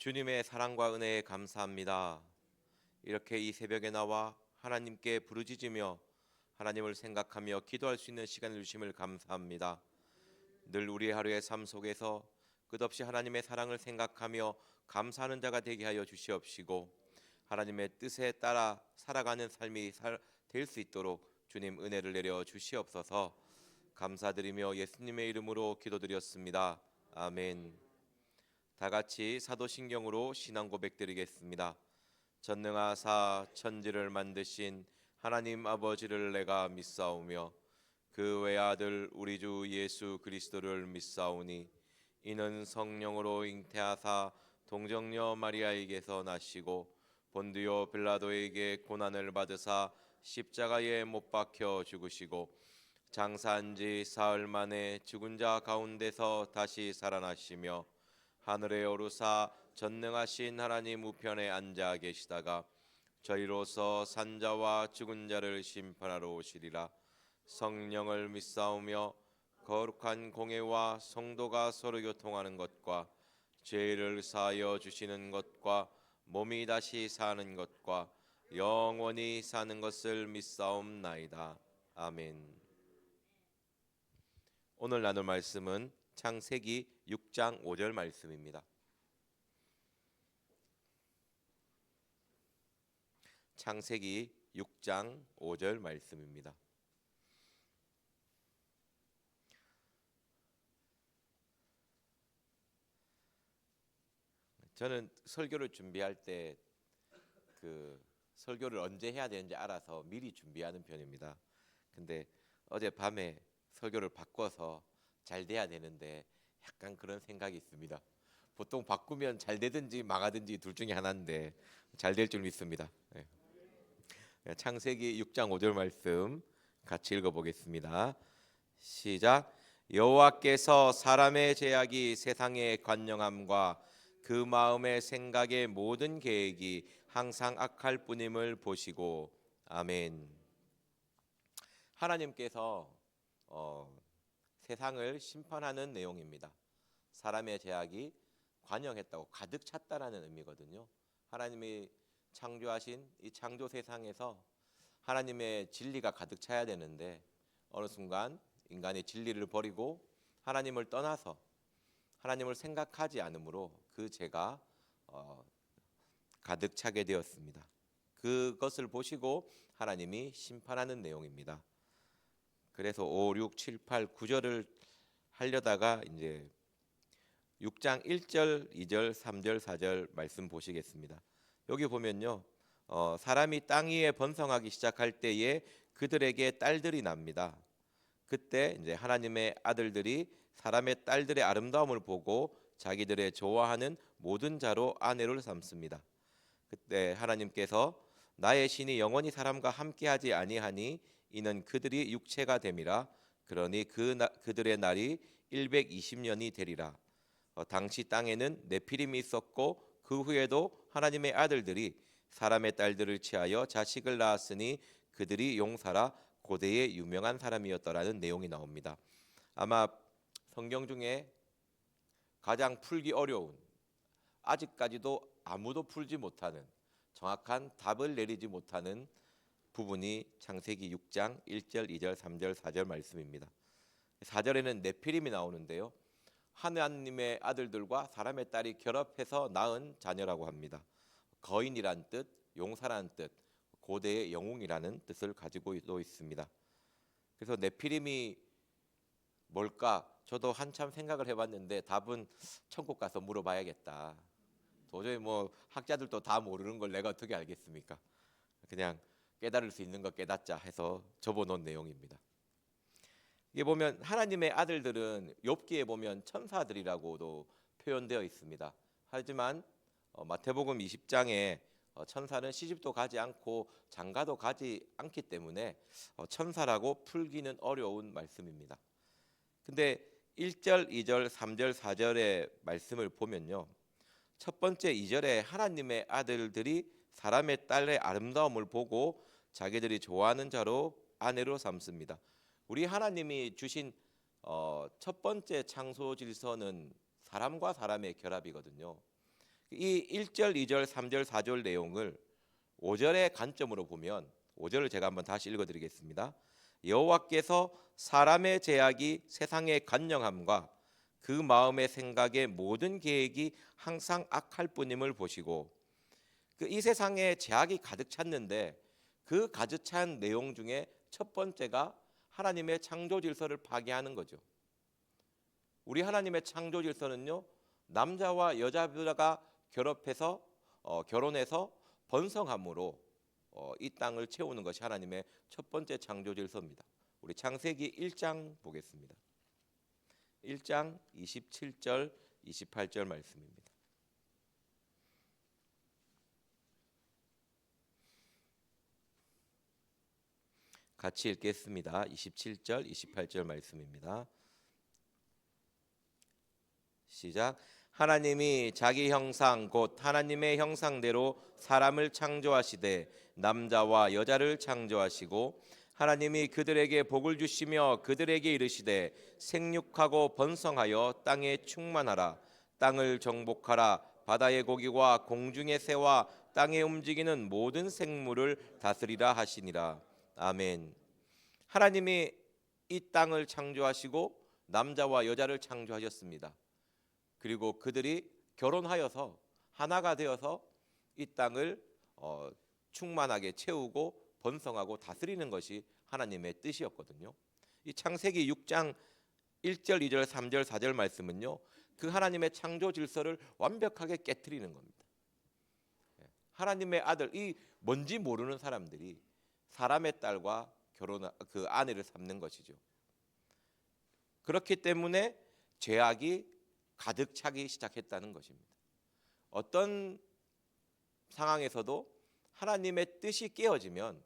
주님의 사랑과 은혜에 감사합니다. 이렇게 이 새벽에 나와 하나님께 부르짖으며 하나님을 생각하며 기도할 수 있는 시간을 주심을 감사합니다. 늘 우리 하루의 삶 속에서 끝없이 하나님의 사랑을 생각하며 감사하는 자가 되게 하여 주시옵시고 하나님의 뜻에 따라 살아가는 삶이 될 수 있도록 주님 은혜를 내려 주시옵소서. 감사드리며 예수님의 이름으로 기도드렸습니다. 아멘. 다 같이 사도신경으로 신앙 고백드리겠습니다. 전능하사 천지를 만드신 하나님 아버지를 내가 믿사오며 그 외아들 우리 주 예수 그리스도를 믿사오니 이는 성령으로 잉태하사 동정녀 마리아에게서 나시고 본디오 빌라도에게 고난을 받으사 십자가에 못 박혀 죽으시고 장사한 지 사흘 만에 죽은 자 가운데서 다시 살아나시며 하늘에 오르사 전능하신 하나님 우편에 앉아 계시다가 저희로서 산자와 죽은 자를 심판하러 오시리라. 성령을 믿사오며 거룩한 공회와 성도가 서로 교통하는 것과 죄를 사하여 주시는 것과 몸이 다시 사는 것과 영원히 사는 것을 믿사옵나이다. 아멘. 오늘 나눌 말씀은 창세기 6장 5절 말씀입니다. 창세기 6장 5절 말씀입니다. 저는 설교를 준비할 때 설교를 언제 해야 되는지 알아서 미리 준비하는 편입니다. 근데 어젯밤에 설교를 바꿔서 잘 돼야 되는데 약간 그런 생각이 있습니다. 보통 바꾸면 잘 되든지 망하든지 둘 중에 하나인데 잘 될 줄 믿습니다. 창세기 6장 5절 말씀 같이 읽어보겠습니다. 시작. 여호와께서 사람의 죄악이 세상의 관영함과 그 마음의 생각의 모든 계획이 항상 악할 뿐임을 보시고. 아멘. 하나님께서 세상을 심판하는 내용입니다. 사람의 죄악이 관영했다고 가득 찼다라는 의미거든요. 하나님이 창조하신 이 창조 세상에서 하나님의 진리가 가득 차야 되는데 어느 순간 인간이 진리를 버리고 하나님을 떠나서 하나님을 생각하지 않으므로 그 죄가 가득 차게 되었습니다. 그것을 보시고 하나님이 심판하는 내용입니다. 그래서 5, 6, 7, 8, 9절을 하려다가 이제 6장 1절, 2절, 3절, 4절 말씀 보시겠습니다. 여기 보면요, 사람이 땅 위에 번성하기 시작할 때에 그들에게 딸들이 납니다. 그때 이제 하나님의 아들들이 사람의 딸들의 아름다움을 보고 자기들의 좋아하는 모든 자로 아내를 삼습니다. 그때 하나님께서 나의 신이 영원히 사람과 함께하지 아니하니 이는 그들이 육체가 됨이라. 그러니 그들의 날이 120년이 되리라. 당시 땅에는 네피림이 있었고 그 후에도 하나님의 아들들이 사람의 딸들을 취하여 자식을 낳았으니 그들이 용사라 고대의 유명한 사람이었더라는 내용이 나옵니다. 아마 성경 중에 가장 풀기 어려운, 아직까지도 아무도 풀지 못하는, 정확한 답을 내리지 못하는 부분이 창세기 6장 1절, 2절, 3절, 4절 말씀입니다. 4절에는 네피림이 나오는데요, 하나님의 아들들과 사람의 딸이 결합해서 낳은 자녀라고 합니다. 거인이란 뜻, 용사라는 뜻, 고대의 영웅이라는 뜻을 가지고 있습니다. 그래서 네피림이 뭘까? 저도 한참 생각을 해봤는데 답은 천국 가서 물어봐야겠다. 도저히 학자들도 다 모르는 걸 내가 어떻게 알겠습니까? 그냥 깨달을 수 있는 거 깨닫자 해서 접어놓은 내용입니다. 이게 보면 하나님의 아들들은 욥기에 보면 천사들이라고도 표현되어 있습니다. 하지만 마태복음 20장에 천사는 시집도 가지 않고 장가도 가지 않기 때문에 천사라고 풀기는 어려운 말씀입니다. 근데 1절, 2절, 3절, 4절의 말씀을 보면요, 첫 번째 2절에 하나님의 아들들이 사람의 딸의 아름다움을 보고 자기들이 좋아하는 자로 아내로 삼습니다. 우리 하나님이 주신 첫 번째 창조 질서는 사람과 사람의 결합이거든요. 이 1절, 2절, 3절, 4절 내용을 5절의 관점으로 보면 5절을 제가 한번 다시 읽어드리겠습니다. 여호와께서 사람의 제약이 세상의 간령함과 그 마음의 생각의 모든 계획이 항상 악할 뿐임을 보시고, 이 세상에 제약이 가득 찼는데 그 가득 찬 내용 중에 첫 번째가 하나님의 창조 질서를 파괴하는 거죠. 우리 하나님의 창조 질서는요, 남자와 여자가 결혼해서 번성함으로 이 땅을 채우는 것이 하나님의 첫 번째 창조 질서입니다. 우리 창세기 1장 보겠습니다. 1장 27절 28절 말씀입니다. 같이 읽겠습니다. 27절 28절 말씀입니다. 시작. 하나님이 자기 형상 곧 하나님의 형상대로 사람을 창조하시되 남자와 여자를 창조하시고, 하나님이 그들에게 복을 주시며 그들에게 이르시되 생육하고 번성하여 땅에 충만하라. 땅을 정복하라. 바다의 고기와 공중의 새와 땅에 움직이는 모든 생물을 다스리라 하시니라. 아멘. 하나님이 이 땅을 창조하시고 남자와 여자를 창조하셨습니다. 그리고 그들이 결혼하여서 하나가 되어서 이 땅을 충만하게 채우고 번성하고 다스리는 것이 하나님의 뜻이었거든요. 이 창세기 6장 1절, 2절, 3절, 4절 말씀은요, 그 하나님의 창조 질서를 완벽하게 깨트리는 겁니다. 하나님의 아들, 이 뭔지 모르는 사람들이 사람의 딸과 그 아내를 삼는 것이죠. 그렇기 때문에 죄악이 가득 차기 시작했다는 것입니다. 어떤 상황에서도 하나님의 뜻이 깨어지면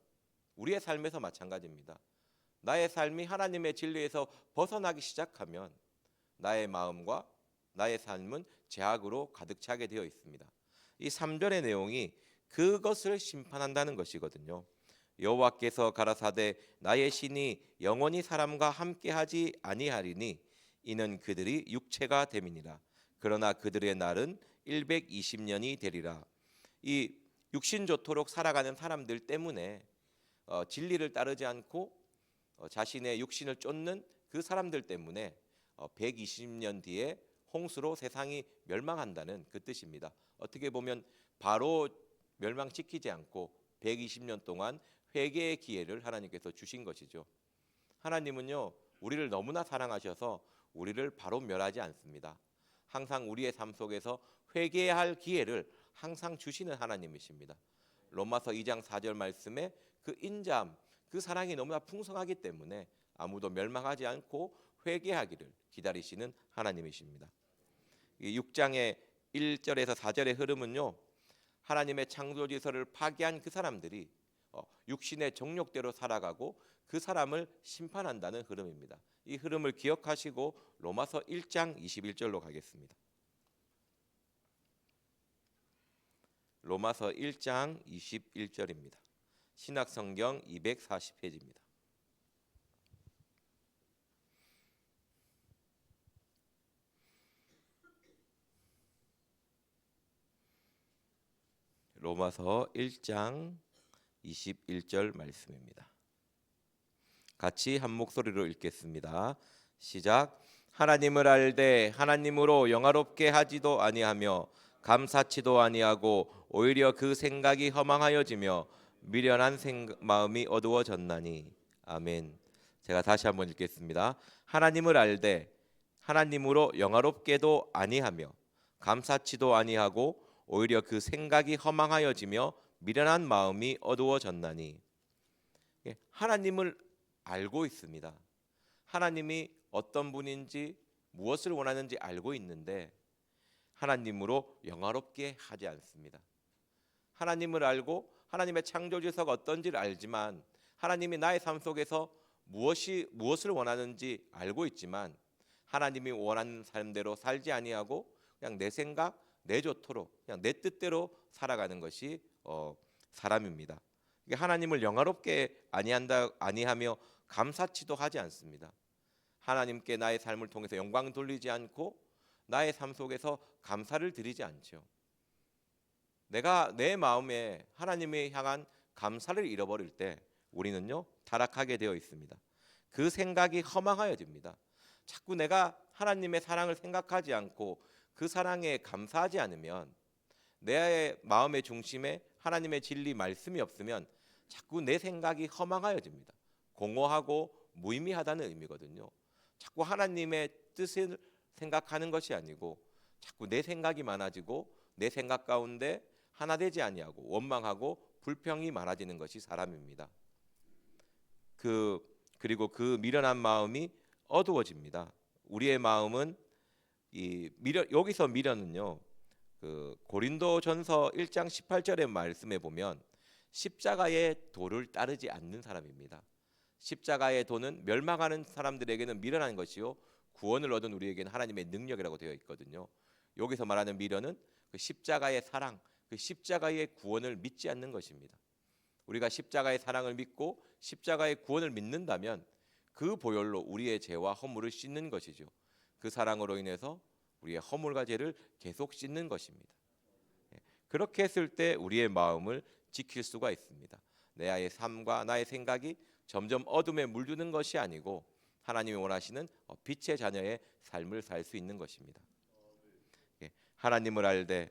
우리의 삶에서 마찬가지입니다. 나의 삶이 하나님의 진리에서 벗어나기 시작하면 나의 마음과 나의 삶은 죄악으로 가득 차게 되어 있습니다. 이 3절의 내용이 그것을 심판한다는 것이거든요. 여호와께서 가라사대 나의 신이 영원히 사람과 함께하지 아니하리니 이는 그들이 육체가 됨이니라. 그러나 그들의 날은 120년이 되리라. 이 육신 좋도록 살아가는 사람들 때문에 진리를 따르지 않고 자신의 육신을 쫓는 그 사람들 때문에 120년 뒤에 홍수로 세상이 멸망한다는 그 뜻입니다. 어떻게 보면 바로 멸망시키지 않고 120년 동안 회개의 기회를 하나님께서 주신 것이죠. 하나님은요, 우리를 너무나 사랑하셔서 우리를 바로 멸하지 않습니다. 항상 우리의 삶 속에서 회개해야 할 기회를 항상 주시는 하나님이십니다. 로마서 2장 4절 말씀에 그 인자함, 그 사랑이 너무나 풍성하기 때문에 아무도 멸망하지 않고 회개하기를 기다리시는 하나님이십니다. 이 6장의 1절에서 4절의 흐름은요, 하나님의 창조 질서를 파괴한 그 사람들이 육신의 정욕대로 살아가고 그 사람을 심판한다는 흐름입니다. 이 흐름을 기억하시고 로마서 1장 21절로 가겠습니다. 로마서 1장 21절입니다. 신약성경 240페이지입니다. 로마서 1장 21절 말씀입니다. 같이 한 목소리로 읽겠습니다. 시작. 하나님을 알되 하나님으로 영화롭게 하지도 아니하며 감사치도 아니하고 오히려 그 생각이 허망하여지며 미련한 마음이 어두워졌나니. 아멘. 제가 다시 한번 읽겠습니다. 하나님을 알되 하나님으로 영화롭게도 아니하며 감사치도 아니하고 오히려 그 생각이 허망하여지며 미련한 마음이 어두워졌나니. 하나님을 알고 있습니다. 하나님이 어떤 분인지 무엇을 원하는지 알고 있는데 하나님으로 영화롭게 하지 않습니다. 하나님을 알고 하나님의 창조 질서가 어떤지를 알지만 하나님이 나의 삶 속에서 무엇을 원하는지 알고 있지만 하나님이 원하는 삶대로 살지 아니하고 그냥 내 생각, 내 좋도록 그냥 내 뜻대로 살아가는 것이 사람입니다. 하나님을 영화롭게 아니하며 감사치도 하지 않습니다. 하나님께 나의 삶을 통해서 영광 돌리지 않고 나의 삶 속에서 감사를 드리지 않죠. 내가 내 마음에 하나님에 향한 감사를 잃어버릴 때 우리는요 타락하게 되어 있습니다. 그 생각이 허망하여집니다. 자꾸 내가 하나님의 사랑을 생각하지 않고 그 사랑에 감사하지 않으면, 내 마음의 중심에 하나님의 진리 말씀이 없으면 자꾸 내 생각이 허망하여집니다. 공허하고 무의미하다는 의미거든요. 자꾸 하나님의 뜻을 생각하는 것이 아니고 자꾸 내 생각이 많아지고 내 생각 가운데 하나 되지 아니하고 원망하고 불평이 많아지는 것이 사람입니다. 그리고 그 미련한 마음이 어두워집니다. 우리의 마음은 이 미련, 여기서 미련은요, 그 고린도전서 1장 18절의 말씀에 보면 십자가의 도를 따르지 않는 사람입니다. 십자가의 도는 멸망하는 사람들에게는 미련한 것이요 구원을 얻은 우리에게는 하나님의 능력이라고 되어 있거든요. 여기서 말하는 미련은 그 십자가의 사랑, 그 십자가의 구원을 믿지 않는 것입니다. 우리가 십자가의 사랑을 믿고 십자가의 구원을 믿는다면 그 보혈로 우리의 죄와 허물을 씻는 것이죠. 그 사랑으로 인해서 우리의 허물과 죄를 계속 씻는 것입니다. 그렇게 했을 때 우리의 마음을 지킬 수가 있습니다. 나의 삶과 나의 생각이 점점 어둠에 물드는 것이 아니고 하나님이 원하시는 빛의 자녀의 삶을 살 수 있는 것입니다. 하나님을 알되,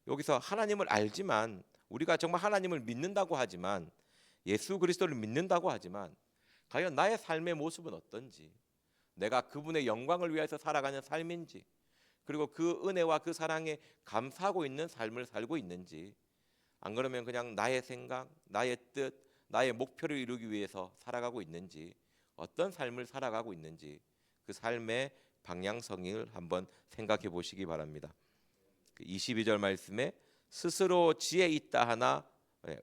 여기서 하나님을 알지만, 우리가 정말 하나님을 믿는다고 하지만, 예수 그리스도를 믿는다고 하지만 과연 나의 삶의 모습은 어떤지, 내가 그분의 영광을 위해서 살아가는 삶인지, 그리고 그 은혜와 그 사랑에 감사하고 있는 삶을 살고 있는지, 안 그러면 그냥 나의 생각, 나의 뜻, 나의 목표를 이루기 위해서 살아가고 있는지, 어떤 삶을 살아가고 있는지 그 삶의 방향성을 한번 생각해 보시기 바랍니다. 22절 말씀에 스스로 지혜 있다 하나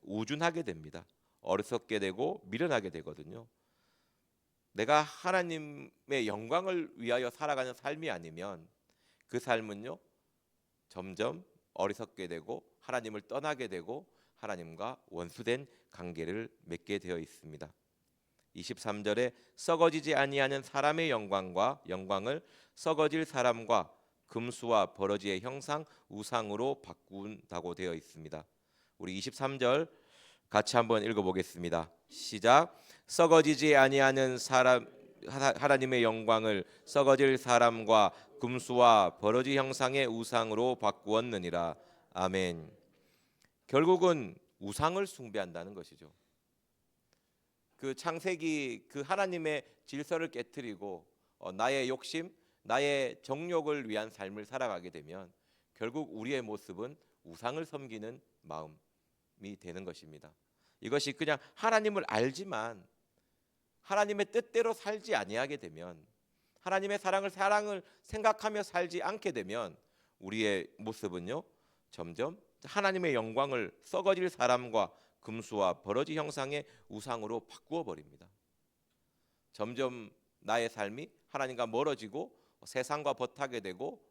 우준하게 됩니다. 어리석게 되고 미련하게 되거든요. 내가 하나님의 영광을 위하여 살아가는 삶이 아니면 그 삶은요 점점 어리석게 되고 하나님을 떠나게 되고 하나님과 원수된 관계를 맺게 되어 있습니다. 23절에 썩어지지 아니하는 사람의 영광을 썩어질 사람과 금수와 버러지의 형상 우상으로 바꾼다고 되어 있습니다. 우리 23절 같이 한번 읽어보겠습니다. 시작. 썩어지지 아니하는 사람 하나님의 영광을 썩어질 사람과 금수와 버러지 형상의 우상으로 바꾸었느니라. 아멘. 결국은 우상을 숭배한다는 것이죠. 그 창세기 그 하나님의 질서를 깨뜨리고 나의 욕심, 나의 정욕을 위한 삶을 살아가게 되면 결국 우리의 모습은 우상을 섬기는 마음이 되는 것입니다. 이것이 그냥 하나님을 알지만 하나님의 뜻대로 살지 아니하게 되면, 하나님의 사랑을 생각하며 살지 않게 되면 우리의 모습은요 점점 하나님의 영광을 썩어질 사람과 금수와 버러지 형상의 우상으로 바꾸어 버립니다. 점점 나의 삶이 하나님과 멀어지고 세상과 버타게 되고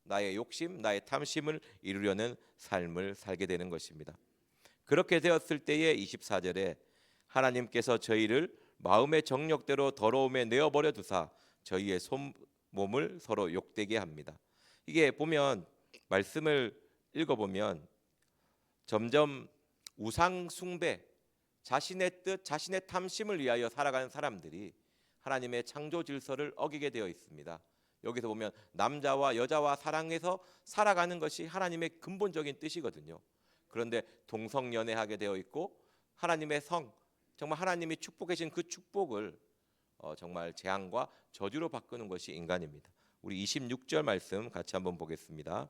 나의 욕심, 나의 탐심을 이루려는 삶을 살게 되는 것입니다. 그렇게 되었을 때에 24절에 하나님께서 저희를 마음의 정욕대로 더러움에 내어버려 두사 저희의 몸을 서로 욕되게 합니다. 이게 보면 말씀을 읽어보면 점점 우상 숭배, 자신의 뜻, 자신의 탐심을 위하여 살아가는 사람들이 하나님의 창조 질서를 어기게 되어 있습니다. 여기서 보면 남자와 여자와 사랑해서 살아가는 것이 하나님의 근본적인 뜻이거든요. 그런데 동성연애하게 되어 있고 하나님의 성, 정말 하나님이 축복해 주신 그 축복을 정말 재앙과 저주로 바꾸는 것이 인간입니다. 우리 26절 말씀 같이 한번 보겠습니다.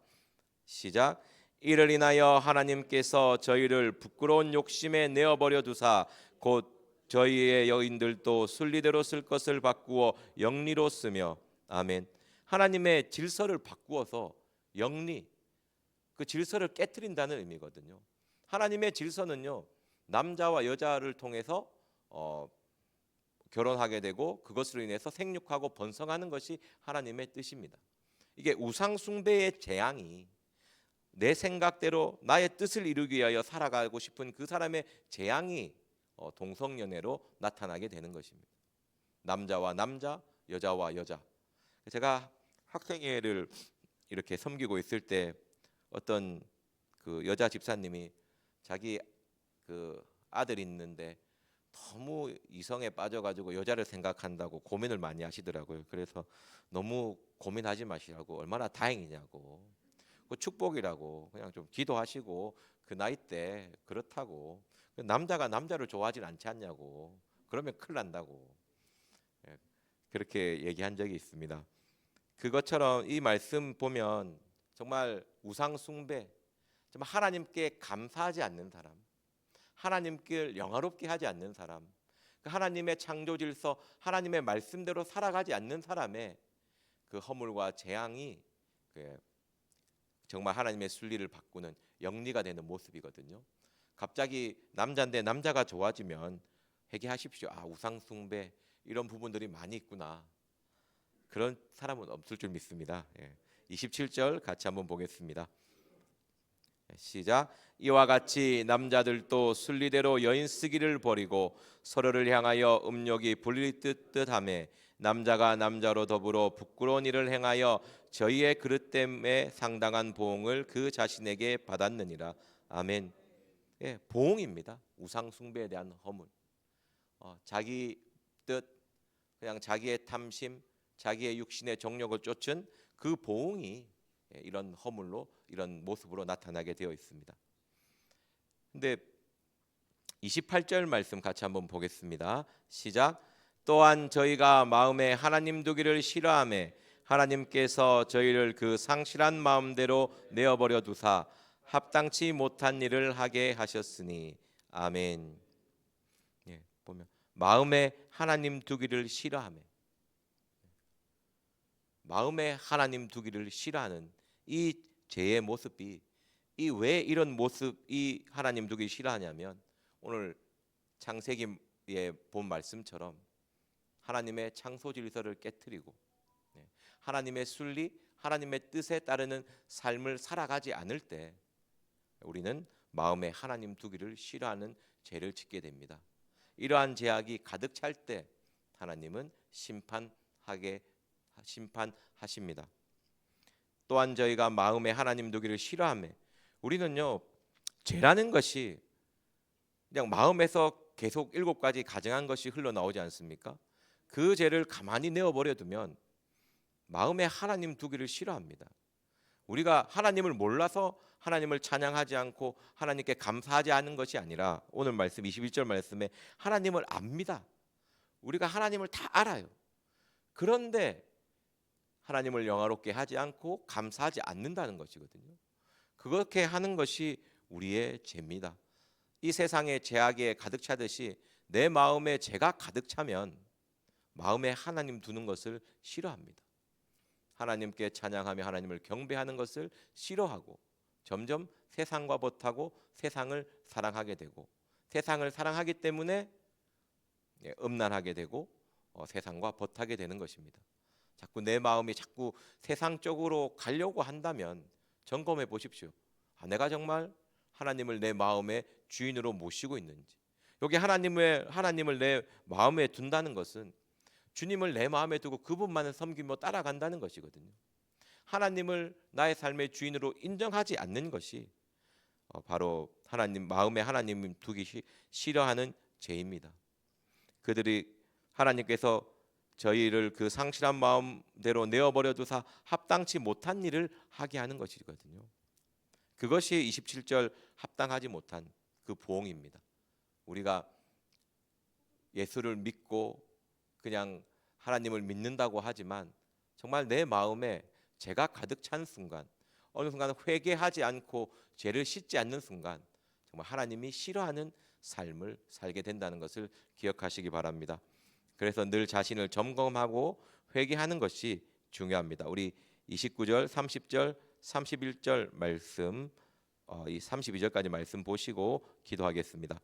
시작. 이를 인하여 하나님께서 저희를 부끄러운 욕심에 내어버려 두사 곧 저희의 여인들도 순리대로 쓸 것을 바꾸어 영리로 쓰며. 아멘. 하나님의 질서를 바꾸어서 영리, 그 질서를 깨트린다는 의미거든요. 하나님의 질서는요 남자와 여자를 통해서 결혼하게 되고 그것으로 인해서 생육하고 번성하는 것이 하나님의 뜻입니다. 이게 우상 숭배의 재앙이 내 생각대로 나의 뜻을 이루기 위하여 살아가고 싶은 그 사람의 재앙이 동성연애로 나타나게 되는 것입니다. 남자와 남자, 여자와 여자. 제가 학생회를 이렇게 섬기고 있을 때 어떤 그 여자 집사님이 자기 그 아들이 있는데 너무 이성에 빠져가지고 여자를 생각한다고 고민을 많이 하시더라고요. 그래서 너무 고민하지 마시라고, 얼마나 다행이냐고, 그 축복이라고, 그냥 좀 기도하시고 그 나이 때 그렇다고, 남자가 남자를 좋아하진 않지 않냐고, 그러면 큰일 난다고, 예, 그렇게 얘기한 적이 있습니다. 그것처럼 이 말씀 보면 정말 우상 숭배, 정말 하나님께 감사하지 않는 사람, 하나님께 영화롭게 하지 않는 사람, 그 하나님의 창조 질서, 하나님의 말씀대로 살아가지 않는 사람의 그 허물과 재앙이 그 정말 하나님의 순리를 바꾸는 영리가 되는 모습이거든요. 갑자기 남자인데 남자가 좋아지면 회개하십시오. 아, 우상 숭배 이런 부분들이 많이 있구나. 그런 사람은 없을 줄 믿습니다. 27절 같이 한번 보겠습니다. 시작. 이와 같이 남자들도 순리대로 여인 쓰기를 버리고 서로를 향하여 음욕이 불릴 듯하며 남자가 남자로 더불어 부끄러운 일을 행하여 저희의 그릇 때문에 상당한 보응을 그 자신에게 받았느니라. 아멘. 보응입니다. 우상 숭배에 대한 허물, 자기 뜻, 그냥 자기의 탐심, 자기의 육신의 정욕을 쫓은 그 보응이 이런 허물로, 이런 모습으로 나타나게 되어 있습니다. 근데 28절 말씀 같이 한번 보겠습니다. 시작. 또한 저희가 마음에 하나님 두기를 싫어하며 하나님께서 저희를 그 상실한 마음대로 내어버려 두사 합당치 못한 일을 하게 하셨으니. 아멘. 보면 마음에 하나님 두기를 싫어하며, 마음에 하나님 두기를 싫어하는 이 죄의 모습이, 이 왜 이런 모습이 하나님 두기 싫어하냐면, 오늘 창세기에 본 말씀처럼 하나님의 창조 질서를 깨트리고 하나님의 순리, 하나님의 뜻에 따르는 삶을 살아가지 않을 때 우리는 마음에 하나님 두기를 싫어하는 죄를 짓게 됩니다. 이러한 죄악이 가득 찰 때 하나님은 심판하십니다. 또한 저희가 마음에 하나님 두기를 싫어하며, 우리는요, 죄라는 것이 그냥 마음에서 계속 7가지 가증한 것이 흘러나오지 않습니까? 그 죄를 가만히 내어버려 두면 마음에 하나님 두기를 싫어합니다. 우리가 하나님을 몰라서 하나님을 찬양하지 않고 하나님께 감사하지 않은 것이 아니라, 오늘 말씀 21절 말씀에 하나님을 압니다. 우리가 하나님을 다 알아요. 그런데 하나님을 영화롭게 하지 않고 감사하지 않는다는 것이거든요. 그렇게 하는 것이 우리의 죄입니다. 이 세상에 죄악에 가득 차듯이 내 마음에 죄가 가득 차면 마음에 하나님 두는 것을 싫어합니다. 하나님께 찬양하며 하나님을 경배하는 것을 싫어하고 점점 세상과 벗하고 세상을 사랑하게 되고, 세상을 사랑하기 때문에 음란하게 되고 세상과 벗하게 되는 것입니다. 자꾸 내 마음이 자꾸 세상 쪽으로 가려고 한다면 점검해 보십시오. 내가 정말 하나님을 내 마음의 주인으로 모시고 있는지. 여기 하나님을 내 마음에 둔다는 것은 주님을 내 마음에 두고 그분만을 섬기며 따라간다는 것이거든요. 하나님을 나의 삶의 주인으로 인정하지 않는 것이 바로 마음에 하나님 두기 싫어하는 죄입니다. 그들이 하나님께서 저희를 그 상실한 마음대로 내어버려 두사 합당치 못한 일을 하게 하는 것이거든요. 그것이 27절 합당하지 못한 그 보응입니다. 우리가 예수를 믿고 그냥 하나님을 믿는다고 하지만 정말 내 마음에 죄가 가득 찬 순간, 어느 순간 회개하지 않고 죄를 씻지 않는 순간 정말 하나님이 싫어하는 삶을 살게 된다는 것을 기억하시기 바랍니다. 그래서 늘 자신을 점검하고 회개하는 것이 중요합니다. 우리 29절, 30절, 31절 말씀, 이 32절까지 말씀 보시고 기도하겠습니다.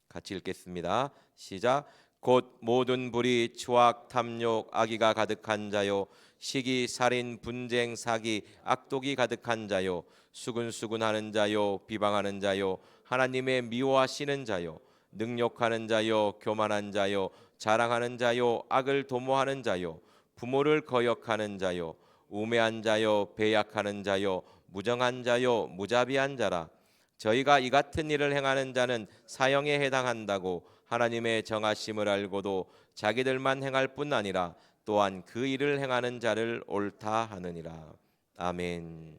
같이 읽겠습니다. 시작. 곧 모든 불의, 추악, 탐욕, 악의가 가득한 자요, 시기, 살인, 분쟁, 사기, 악독이 가득한 자요, 수근수근하는 자요, 비방하는 자요, 하나님의 미워하시는 자요, 능욕하는 자요, 교만한 자요, 자랑하는 자요, 악을 도모하는 자요, 부모를 거역하는 자요, 우매한 자요, 배약하는 자요, 무정한 자요 무자비한 자라. 저희가 이 같은 일을 행하는 자는 사형에 해당한다고 하나님의 정하심을 알고도 자기들만 행할 뿐 아니라 또한 그 일을 행하는 자를 옳다 하느니라. 아멘.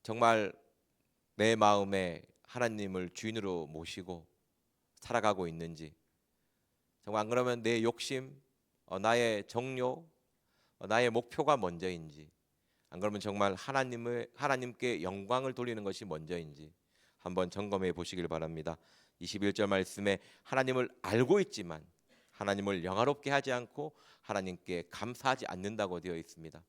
정말 내 마음에 하나님을 주인으로 모시고 살아가고 있는지, 정말 안 그러면 내 욕심, 나의 정욕, 나의 목표가 먼저인지, 안 그러면 정말 하나님께 영광을 돌리는 것이 먼저인지 한번 점검해 보시길 바랍니다. 21절 말씀에 하나님을 알고 있지만 하나님을 영화롭게 하지 않고 하나님께 감사하지 않는다고 되어 있습니다.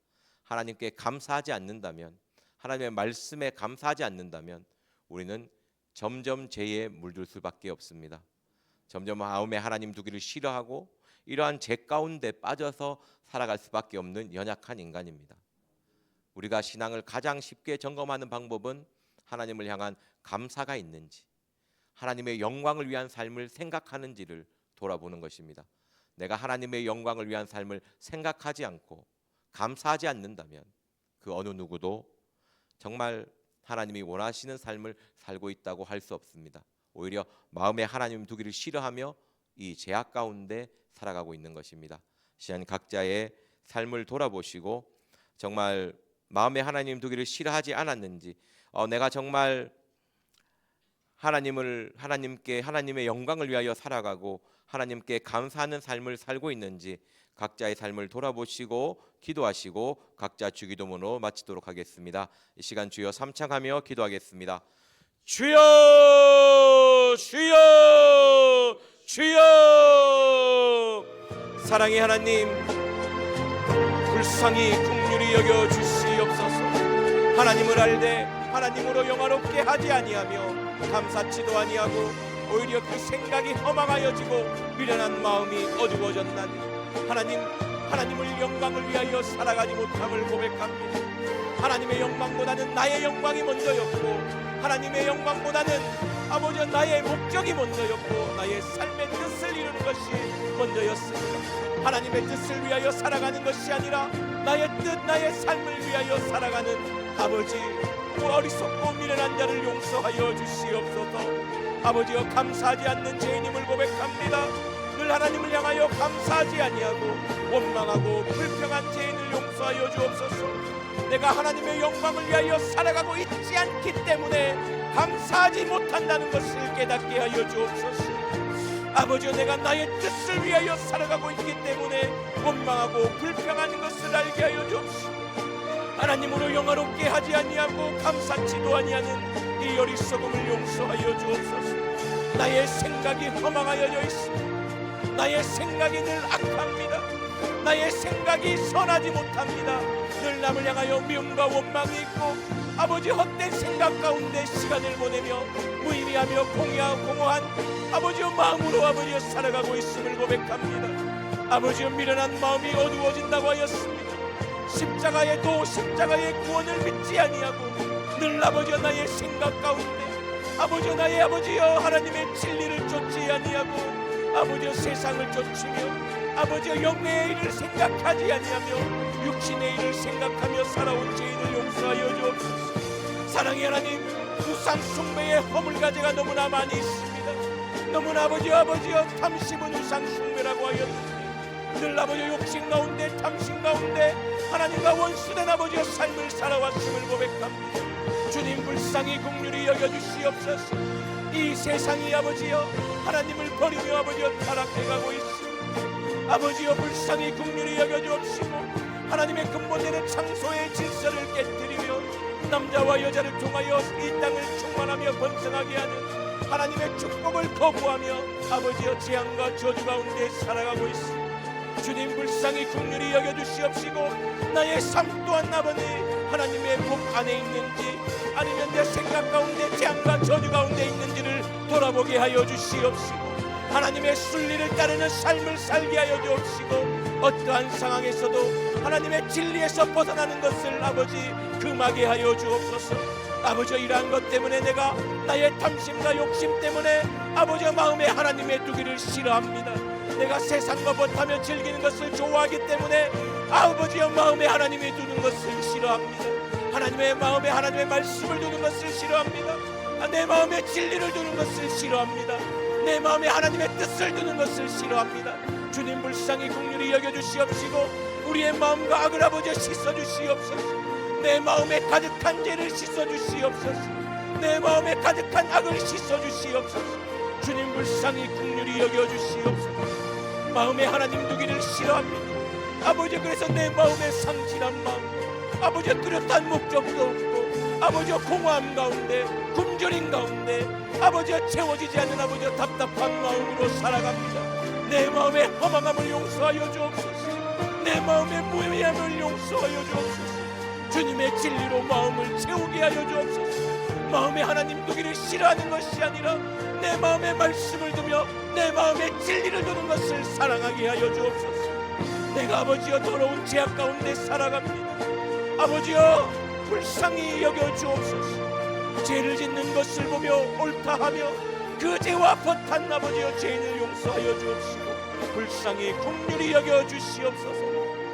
하나님께 감사하지 않는다면, 하나님의 말씀에 감사하지 않는다면 우리는 점점 죄에 물들 수밖에 없습니다. 점점 마음에 하나님 두기를 싫어하고 이러한 죄 가운데 빠져서 살아갈 수밖에 없는 연약한 인간입니다. 우리가 신앙을 가장 쉽게 점검하는 방법은 하나님을 향한 감사가 있는지, 하나님의 영광을 위한 삶을 생각하는지를 돌아보는 것입니다. 내가 하나님의 영광을 위한 삶을 생각하지 않고 감사하지 않는다면 그 어느 누구도 정말 하나님이 원하시는 삶을 살고 있다고 할 수 없습니다. 오히려 마음에 하나님 두기를 싫어하며 이 죄악 가운데 살아가고 있는 것입니다. 시간 각자의 삶을 돌아보시고 정말 마음에 하나님 두기를 싫어하지 않았는지, 내가 정말 하나님의 영광을 위하여 살아가고 하나님께 감사하는 삶을 살고 있는지 각자의 삶을 돌아보시고 기도하시고 각자 주기도문으로 마치도록 하겠습니다. 이 시간 주여 삼창하며 기도하겠습니다. 주여 주여 주여. 사랑의 하나님, 불쌍히 긍휼히 여겨 주시옵소서. 하나님을 알되 하나님으로 영화롭게 하지 아니하며 감사치도 아니하고 오히려 그 생각이 허망하여지고 미련한 마음이 어두워졌나니 하나님을 영광을 위하여 살아가지 못함을 고백합니다. 하나님의 영광보다는 나의 영광이 먼저였고, 하나님의 영광보다는 아버지 나의 목적이 먼저였고, 나의 삶의 뜻을 이루는 것이 먼저였습니다. 하나님의 뜻을 위하여 살아가는 것이 아니라 나의 뜻, 나의 삶을 위하여 살아가는 아버지, 그 어리석고 미련한 자를 용서하여 주시옵소서. 아버지여, 감사하지 않는 죄인임을 고백합니다. 늘 하나님을 향하여 감사하지 아니하고 원망하고 불평한 죄인을 용서하여 주옵소서. 내가 하나님의 영광을 위하여 살아가고 있지 않기 때문에 감사하지 못한다는 것을 깨닫게 하여 주옵소서. 아버지여, 내가 나의 뜻을 위하여 살아가고 있기 때문에 원망하고 불평하는 것을 알게 하여 주옵소서. 하나님으로 영화롭게 하지 아니하고 감사치도 아니하는 이 어리석음을 용서하여 주옵소서. 나의 생각이 허망하여져 있습니다. 나의 생각이 늘 악합니다. 나의 생각이 선하지 못합니다. 늘 남을 향하여 미움과 원망이 있고 아버지 헛된 생각 가운데 시간을 보내며 무의미하며 공허한 아버지의 마음으로 아버지여 살아가고 있음을 고백합니다. 아버지여, 미련한 마음이 어두워진다고 하였습니다. 십자가의 구원을 믿지 아니하고 늘 아버지여 나의 생각 가운데 아버지여 나의 아버지여 하나님의 진리를 쫓지 아니하고 아버지여 세상을 쫓으며 아버지여 영의 일을 생각하지 아니하며 육신의 일을 생각하며 살아온 죄인을 용서하여 주옵소서. 사랑의 하나님, 우상 숭배의 허물가지가 너무나 많이 있습니다. 너무나 아버지여 탐심은 우상 숭배라고 하였는데 늘 아버지여 욕심 가운데 탐심 가운데 하나님과 원수된 아버지여 삶을 살아왔음을 고백합니다. 주님, 불쌍히 긍휼히 여겨주시옵소서. 이 세상이 아버지여 하나님을 버리며 아버지여 타락해가고 있습니다. 아버지여, 불쌍히 긍휼히 여겨주옵시고 하나님의 근본되는 창소의 질서를 깨뜨리며 남자와 여자를 통하여 이 땅을 충만하며 번성하게 하는 하나님의 축복을 거부하며 아버지여 재앙과 저주 가운데 살아가고 있습니다. 주님, 불쌍히 긍휼히 여겨주시옵시고 나의 삶 또한 아버지 하나님의 복 안에 있는지 아니면 내 생각 가운데 재앙과 저주 가운데 있는지를 돌아보게 하여 주시옵시고 하나님의 순리를 따르는 삶을 살게 하여 주옵시고 어떠한 상황에서도 하나님의 진리에서 벗어나는 것을 아버지 금하게 하여 주옵소서. 아버지, 이러한 것 때문에 내가 나의 탐심과 욕심 때문에 아버지 마음에 하나님의 두기를 싫어합니다. 내가 세상과 벗하며 즐기는 것을 좋아하기 때문에 아버지여, 마음에 하나님이 두는 것을 싫어합니다. 하나님의 마음에 하나님의 말씀을 두는 것을 싫어합니다. 내 마음에 진리를 두는 것을 싫어합니다. 내 마음에 하나님의 뜻을 두는 것을 싫어합니다. 주님 불쌍히 긍휼히 여겨주시옵시고 우리의 마음과 악을 아버지여 씻어주시옵소서. 내 마음에 가득한 죄를 씻어주시옵소서. 내 마음에 가득한 악을 씻어주시옵소서. 주님 불쌍히 긍휼히 여겨주시옵소서. 마음에 하나님 두기를 싫어합니다. 아버지, 그래서 내 마음에 상실한 마음, 아버지 뚜렷한 목적도 없고 아버지 공허함 가운데, 굶주림 가운데 아버지 채워지지 않는 아버지 답답한 마음으로 살아갑니다. 내 마음의 허망함을 용서하여 주옵소서. 내 마음의 무해함을 용서하여 주옵소서. 주님의 진리로 마음을 채우게 하여 주옵소서. 마음에 하나님 두기를 싫어하는 것이 아니라 내 마음에 말씀을 두며 내 마음에 진리를 두는 것을 사랑하게 하여 주옵소서. 내가 아버지여 더러운 죄악 가운데 살아갑니다. 아버지여 불쌍히 여겨 주옵소서. 죄를 짓는 것을 보며 옳다하며 그 죄와 벗한 아버지여 죄인을 용서하여 주옵시고 불쌍히 긍휼히 여겨 주시옵소서.